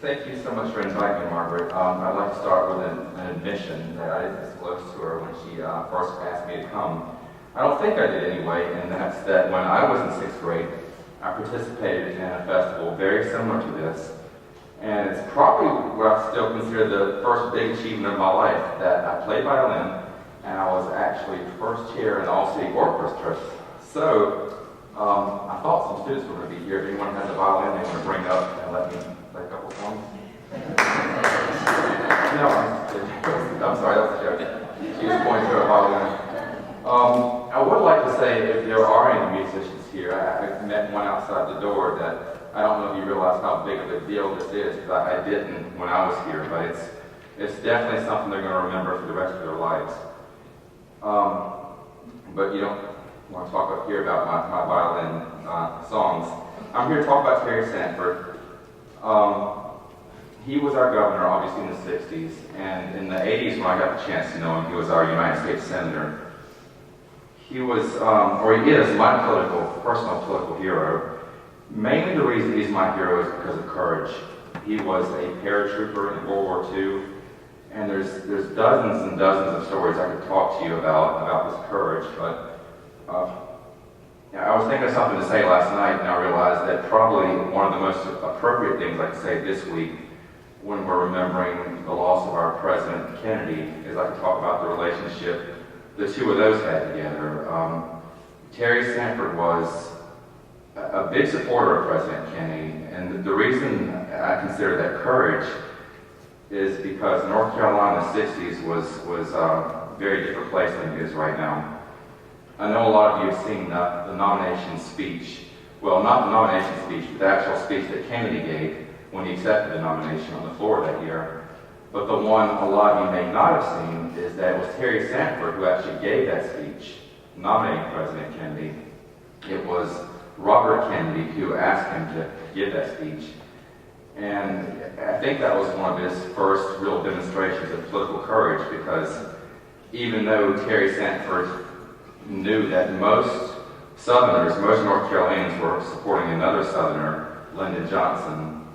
Thank you so much for inviting me, Margaret. I'd like to start with an admission that I didn't disclose to her when she first asked me to come. I don't think I did anyway, and that's that when I was in 6th grade, I participated in a festival very similar to this. And it's probably what I still consider the first big achievement of my life, that I played violin, and I was actually first chair in the all-city orchestra. So I thought some students were going to be here. If anyone has a violin they want to bring up and let me play a couple songs. No, I'm sorry, that was a joke. She was pointing to a violin. I would like to say, if there are any musicians here, I met one outside the door that I don't know if you realize how big of a deal this is, because I didn't when I was here, but it's definitely something they're going to remember for the rest of their lives. But you don't want to talk up here about my violin songs. I'm here to talk about Terry Sanford. He was our governor, obviously, in the 60s, and in the 80s, when I got the chance to know him, he was our United States Senator. He was, or he is, my personal political hero. Mainly the reason he's my hero is because of courage. He was a paratrooper in World War II, and there's dozens and dozens of stories I could talk to you about his courage, but I was thinking of something to say last night, and I realized that probably one of the most appropriate things I could say this week when we're remembering the loss of our President Kennedy is I could talk about the relationship the two of those had together. Terry Sanford was a big supporter of President Kennedy, and the reason I consider that courage is because North Carolina in the 60s was a very different place than it is right now. I know a lot of you have seen the nomination speech. Well, not the nomination speech, but the actual speech that Kennedy gave when he accepted the nomination on the floor that year. But the one a lot of you may not have seen is that it was Terry Sanford who actually gave that speech, nominating President Kennedy. It was Robert Kennedy who asked him to give that speech. And I think that was one of his first real demonstrations of political courage, because even though Terry Sanford knew that most Southerners, most North Carolinians were supporting another Southerner, Lyndon Johnson,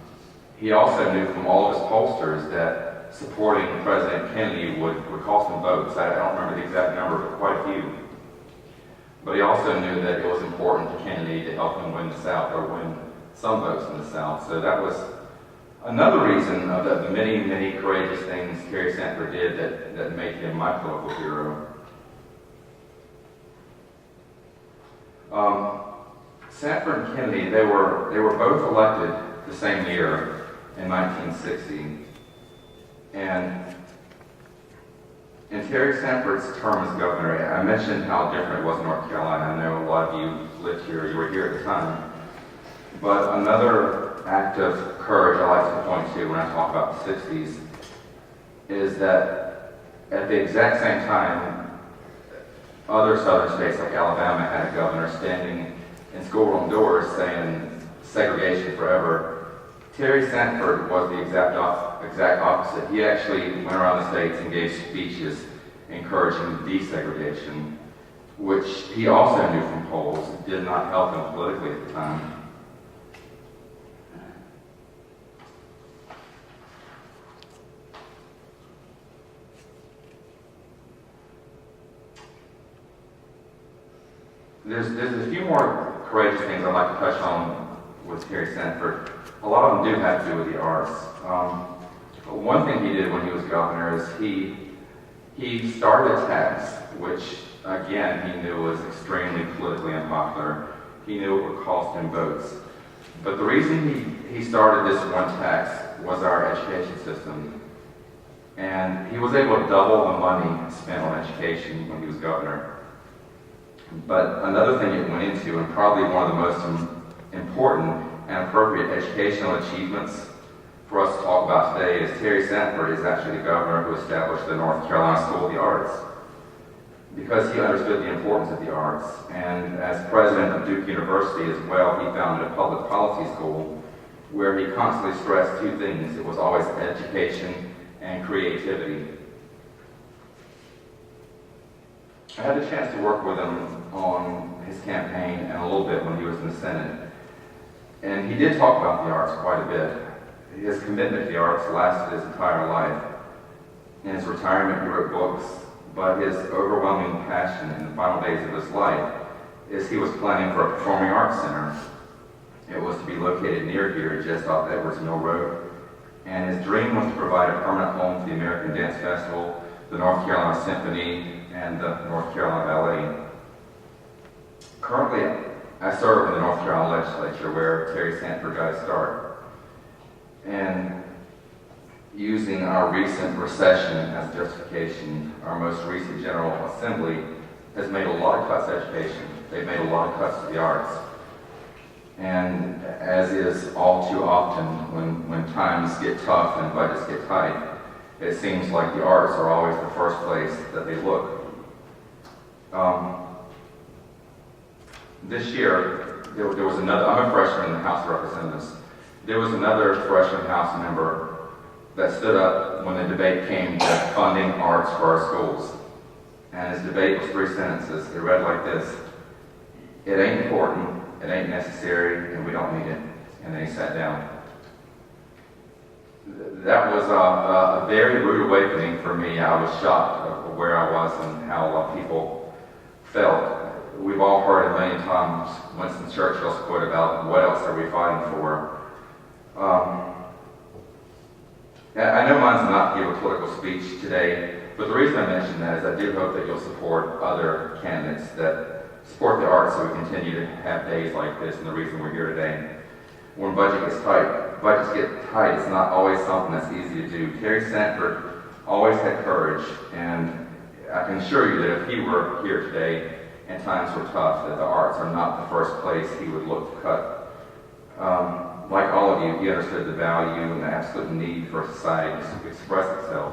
he also knew from all of his pollsters that supporting President Kennedy would cost him votes. I don't remember the exact number, but quite a few. But he also knew that it was important to Kennedy to help him win the South, or win some votes in the South. So that was another reason of the many, many courageous things Terry Sanford did that made him my political hero. Sanford and Kennedy, they were both elected the same year in 1960. And in Terry Sanford's term as governor, I mentioned how different it was in North Carolina. I know a lot of you lived here, you were here at the time. But another act of courage I like to point to when I talk about the 60s is that at the exact same time, other southern states like Alabama had a governor standing in schoolroom doors saying segregation forever. Terry Sanford was the exact opposite. He actually went around the states and gave speeches encouraging desegregation, which he also knew from polls did not help him politically at the time. There's a few more courageous things I'd like to touch on with Terry Sanford. A lot of them do have to do with the arts. One thing he did when he was governor is he started a tax, which again he knew was extremely politically unpopular. He knew it would cost him votes. But the reason he started this one tax was our education system. And he was able to double the money spent on education when he was governor. But another thing it went into, and probably one of the most important and appropriate educational achievements for us to talk about today, is Terry Sanford is actually the governor who established the North Carolina School of the Arts, because he understood the importance of the arts. And as president of Duke University as well, he founded a public policy school where he constantly stressed two things. It was always education and creativity. I had the chance to work with him on his campaign and a little bit when he was in the Senate. And he did talk about the arts quite a bit. his commitment to the arts lasted his entire life. In his retirement, he wrote books, but his overwhelming passion in the final days of his life is he was planning for a performing arts center. It was to be located near here, just off Edwards Mill Road, and his dream was to provide a permanent home for the American Dance Festival, the North Carolina Symphony, and the North Carolina Ballet. Currently, I serve in the North Carolina legislature where Terry Sanford got his start. And using our recent recession as justification, our most recent General Assembly has made a lot of cuts to education. They've made a lot of cuts to the arts. And as is all too often when times get tough and budgets get tight, it seems like the arts are always the first place that they look. This year, there was another, I'm a freshman in the House of Representatives. There was another freshman House member that stood up when the debate came to funding arts for our schools. And his debate was 3 sentences. It read like this: "It ain't important, it ain't necessary, and we don't need it." And then he sat down. That was a very rude awakening for me. I was shocked of where I was and how a lot of people felt. We've all heard a million times Winston Churchill's quote about what else are we fighting for. I know mine's not to give a political speech today, but the reason I mention that is I do hope that you'll support other candidates that support the arts so we continue to have days like this, and the reason we're here today. When budgets get tight, it's not always something that's easy to do. Terry Sanford always had courage, and I can assure you that if he were here today and times were tough, that the arts are not the first place he would look to cut. Like all of you, he understood the value and the absolute need for society to express itself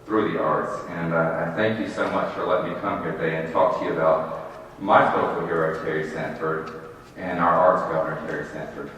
through the arts. And I thank you so much for letting me come here today and talk to you about my political hero, Terry Sanford, and our arts governor, Terry Sanford.